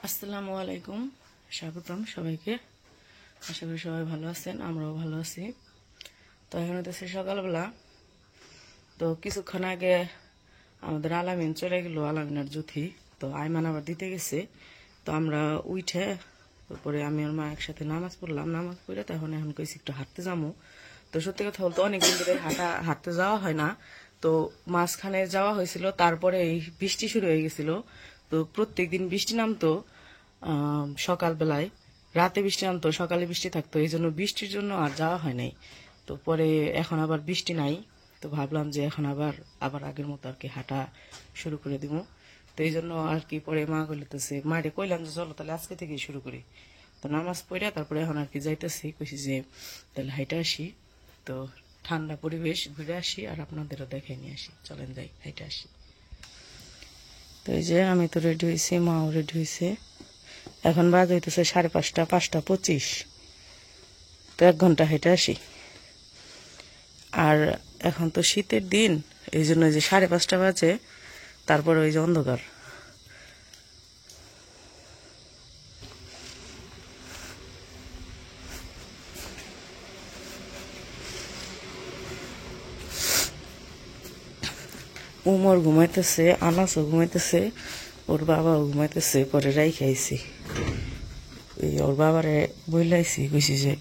আসসালামু আলাইকুম, স্বাগতম সবাইকে। আশা করি সবাই ভালো আছেন, আমরাও ভালো আছি। তো এখন হচ্ছে সকালবেলা। তো কিছুক্ষণ আগে আমাদের আলামিন চলে গেল, আলামিনের জুথি। তো আইমান আবার দিতে গেছে। তো আমরা উঠে তারপরে আমি আর মা একসাথে নামাজ পড়লাম। নামাজ পড়ে তখন এখন কইছি একটু হাঁটতে যাবো। তো সত্যি কথা বলতে অনেকদিন ধরে হাঁটতে যাওয়া হয় না। তো মাঝখানে যাওয়া হয়েছিল, তারপরে এই বৃষ্টি শুরু হয়ে গেছিল। তো প্রত্যেকদিন বৃষ্টি নামতো সকালবেলায়, রাতে বৃষ্টি নামতো, সকালে বৃষ্টি থাকতো, এই জন্য বৃষ্টির জন্য আর যাওয়া হয় নাই। তো পরে এখন আবার বৃষ্টি নাই, তো ভাবলাম যে এখন আবার আবার আগের মতো আর কি হাঁটা শুরু করে দিব। তো এই জন্য আর কি পরে মা কইতেছে, মারে কইলাম যে চলো তাহলে আজকে থেকেই শুরু করি। তো নামাজ পড়ে তারপরে এখন আর কি যাইতেছি, কইছি যে তাহলে হাইটা আসি। তো ঠান্ডা পরিবেশ ঘুরে আসি আর আপনাদেরও দেখে নিয়ে আসি, চলেন যাই হাইটা আসি। তো এই যে আমি তো রেডি হয়েছি, মাও রেডি হয়েছে। এখন বাজে হইতেছে 5:30, 5:25। তো 1 ঘন্টা হেঁটে আসি। আর এখন তো শীতের দিন, এই জন্য যে 5:30 বাজে, তারপরে ওই যে অন্ধকার। উমর ঘুমাইতেছে, আনাসও ঘুমাইতেছে, ওর বাবাও ঘুমাইতেছে। পরে রাইখে আইছি, এই ওর বাবারে বইলাইছি, কইছি যে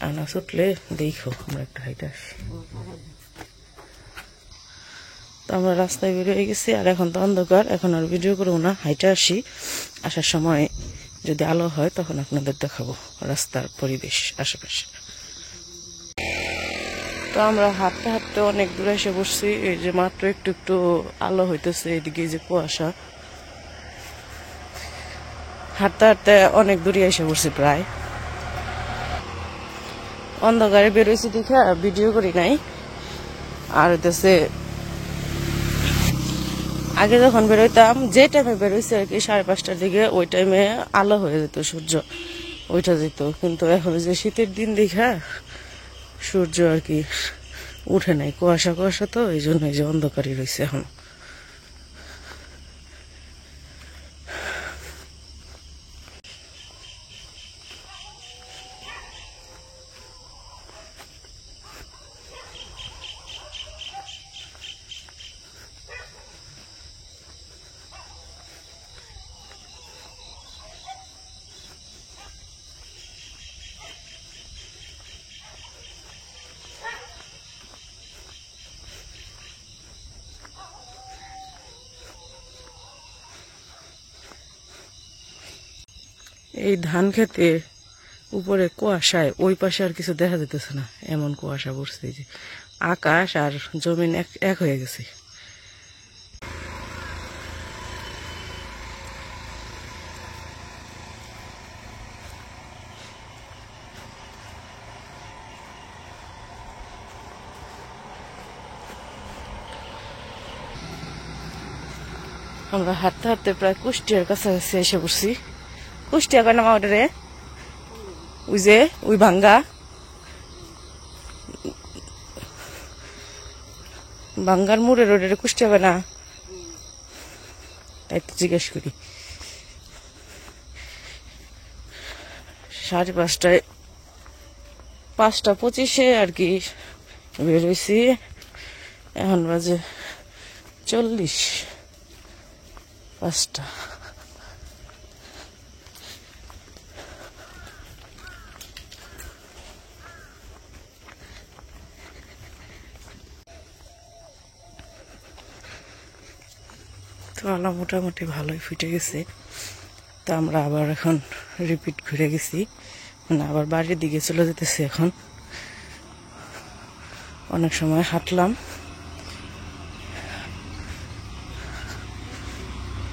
আনাস উঠলে দেখো আমরা একটু হাইটে আসি। তো আমরা রাস্তায় বের হয়ে গেছি, আর এখন তো অন্ধকার, এখন আর ভিডিও করবো না, হাইটে আসি। আসার সময় যদি আলো হয় তখন আপনাদের দেখাবো রাস্তার পরিবেশ আশেপাশে। তো আমরা হাঁটতে হাঁটতে অনেক দূরে এসে বসছি। এই যে মাত্র একটু একটু আলো হইতেছে, এদিকে যে কুয়াশা। হাঁটতে হাঁটতে অনেক দূরে এসে বসছি প্রায়। অন্ধকারে বেরোইছি দেখে ভিডিও করি নাই। আর হইতেছে আগে যখন বেরোইতাম, যে টাইমে বেরোইছি আর কি 5:30টার দিকে, ওই টাইমে আলো হয়ে যেত, সূর্য ওইটা যেত। কিন্তু এখন যে শীতের দিন দেখা সূর্য আর কি উঠে নাই, কুয়াশা কুয়াশা, তো এই জন্য এই যে অন্ধকারই রয়েছে এখন। এই ধান খেতে উপরে কুয়াশায় ওই পাশে আর কিছু দেখা যেতেছে না, এমন কুয়াশা পড়ছে যে আকাশ আর জমিন এক এক হয়ে গেছে। আমরা হাঁটতে হাঁটতে প্রায় কুষ্টিয়ার কাছাকাছি এসে পড়ছি। কুষ্টিয়া কয় না মা ওটারে? ওই যে ওই ভাঙ্গা ভাঙ্গার মুড়ের ওটারে কুষ্টিয়া কয় না? তাই তো জিজ্ঞেস করি। 5:30, 5:25 আর কি বেরোইছি। এখন বাজে 40, 5টা। তো আলা মোটামুটি ভালোই ফুটে গেছে। তো আমরা আবার এখন রিপিট ঘুরে গেছি, মানে আবার বাড়ির দিকে চলে যেতেছি। এখন অনেক সময় হাঁটলাম,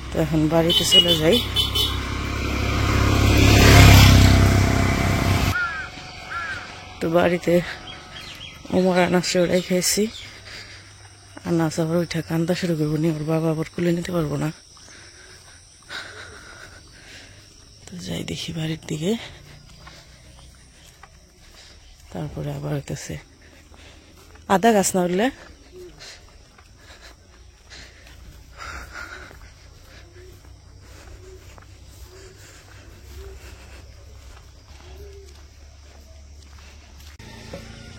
তো এখন বাড়িতে চলে যাই। তো বাড়িতে ওমর আনাসে ওরাই খেয়েছি। আনাস আবার ওইটা কান্দা শুরু করবো নি, ওর বাবা আবার কুলে নিতে পারবো না। তো যাই দেখি বাড়ির দিকে, তারপরে আবার হইতেছে আদা গাছ না উঠলে।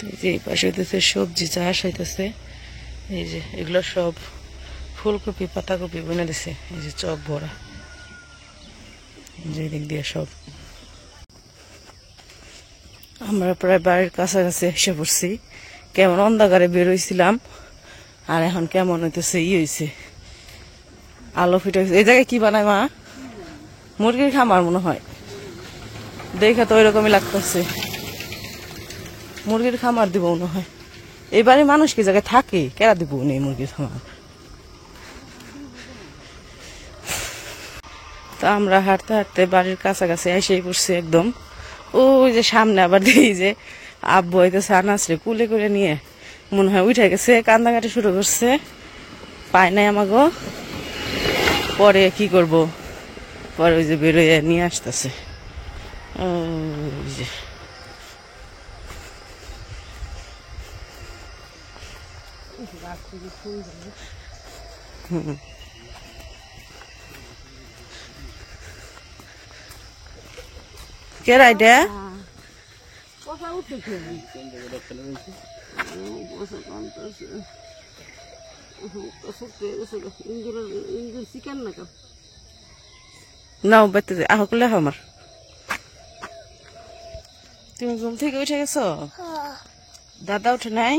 এই যে এই পাশে হইতেছে সবজি চাষ হইতেছে। এই যে এগুলো সব ফুলকপি পাতাকপি বনে দিছে, এই যে চপ ভরা, যে দিক দিয়ে সব। আমরা প্রায় বাড়ির কাছাকাছি এসে পড়ছি। কেমন অন্ধকারে বেরোইছিলাম, আর এখন কেমন হইতেছে হয়েছে, আলো ফিটে। এই জায়গায় কি বানায় মা? মুরগির খামার মনে হয়, দেখে তো ওইরকমই লাগতেছে। মুরগির খামার দিব মনে হয়। এবারে মানুষ কি জায়গায় থাকে, কেরা দিব নেই মুরগির খামার। তো আমরা হাঁটতে হাঁটতে বাড়ির কাছাকাছি এসেই পড়ছি একদম। ওই যে সামনে আবার দেখি যে আব্বু হইতেছে আনাসরে কুলে করে নিয়ে মনে হয় উঠে গেছে, কান্দাকাটি শুরু করছে, পায় নাই আমাগো। পরে কি করব, পরে ওই যে বেরোয় নিয়ে আসতেছে। ওই যে কেরা এটা? নাও বেতে আহ করলে আমার। তুমি ঘুম থেকে উঠে গেছো? দাদা উঠে নাই?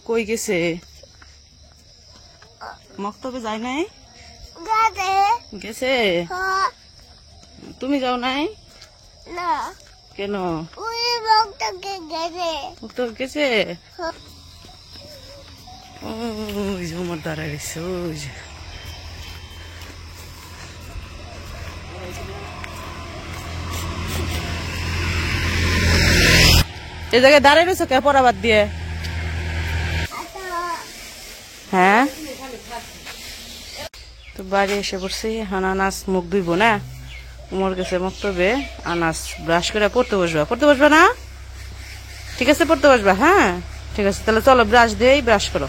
কই গেছে? মক্তবে যায় নাই? গেছে। তুমি যাও নাই? কেন? মক্তবে গেছে। ওই যে আমার দাঁড়ায় গেছে, ওই যে এই জায়গায় দাঁড়ায় রয়েছে কে পড়াবাদ দিয়ে? হ্যাঁ, তো বাড়ি এসে পড়ছি। এখন আনাস মুখ ধুইব না, উমর গেছে মক্তবে। আনাস ব্রাশ করে পড়তে বসবা। পড়তে বসবা না? ঠিক আছে, পড়তে বসবা। হ্যাঁ ঠিক আছে, তাহলে চলো ব্রাশ দিয়েই ব্রাশ করো।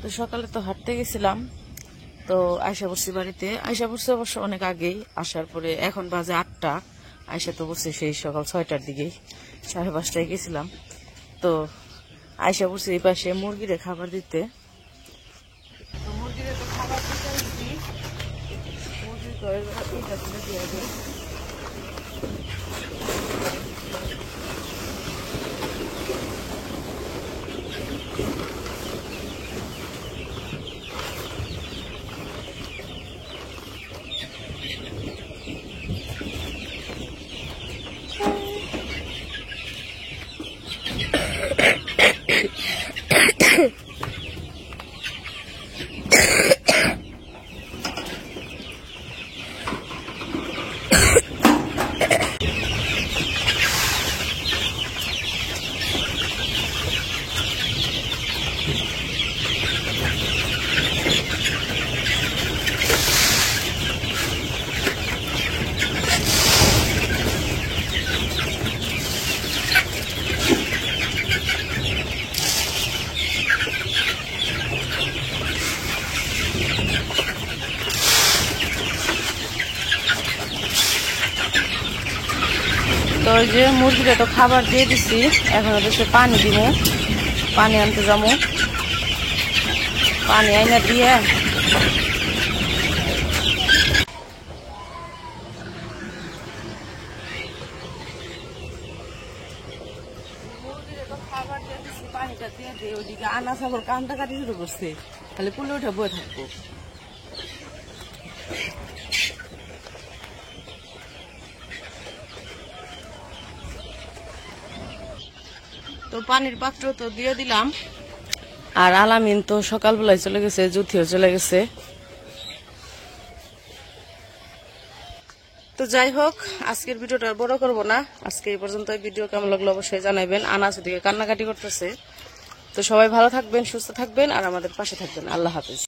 তো সকালে তো হাঁটতে গেছিলাম, তো আয়সা পড়ছি বাড়িতে। আয়সা পড়ছে অবশ্য অনেক আগেই, আসার পরে এখন বাজে 8টা। আয়সা তো পড়ছে সেই সকাল 6টার দিকেই, 5:30টায় গেছিলাম। তো আয়সা পড়ছে এই পাশে মুরগিরে খাবার দিতে। মুরগিরে তো খাবার দিতে আসছি, মুরগির তো এটা তুলে দিয়ে দেয়। তো ওই যে মুরগিটা তো খাবার দিয়ে দিছি, এখন ওদের পানি দিব, পানি আনতে যাবো। পানি আইনা দিয়ে খাবার দিয়ে দিচ্ছি, পানিটা দিয়ে দিয়ে ওইদিকে আনাস আবার কান্দা কাটি শুরু করছে, তাহলে কুলে উঠে বয়ে থাকবো। তো পানির পাত্র তো দিয়ে দিলাম, আর আলামিন তো সকালবেলায় চলে গেছে, জুথিও চলে গেছে। তো যাই হোক, আজকের ভিডিওটা বড় করব না, আজকে এই পর্যন্ত। ভিডিও কেমন লাগলো অবশ্যই জানাবেন। আনাস ওদিকে কান্নাকাটি করতেছে। তো সবাই ভালো থাকবেন, সুস্থ থাকবেন, আর আমাদের পাশে থাকবেন। আল্লাহ হাফেজ।